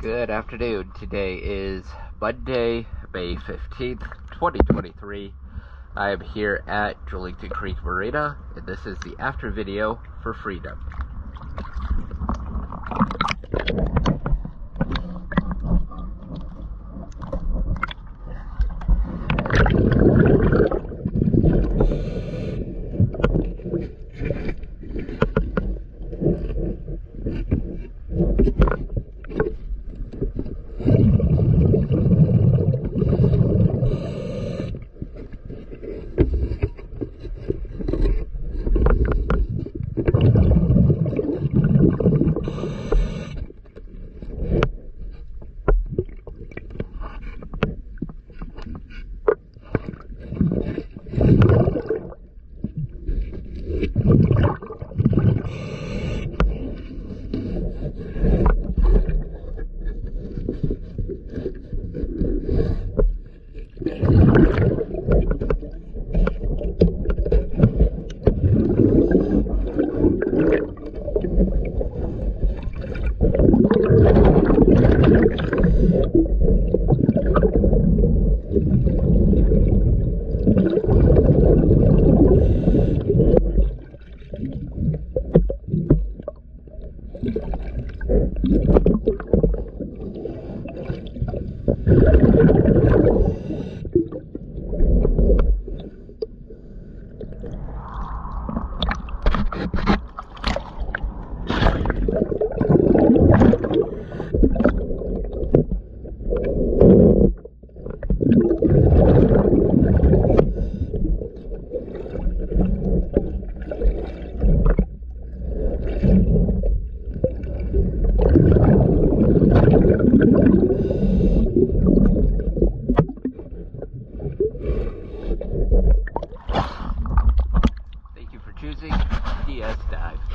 Good afternoon. Today is Monday, May 15th, 2023. I am here at Julington Creek Marina, and this is the after video for Freedom. Thank you for choosing DS Dive.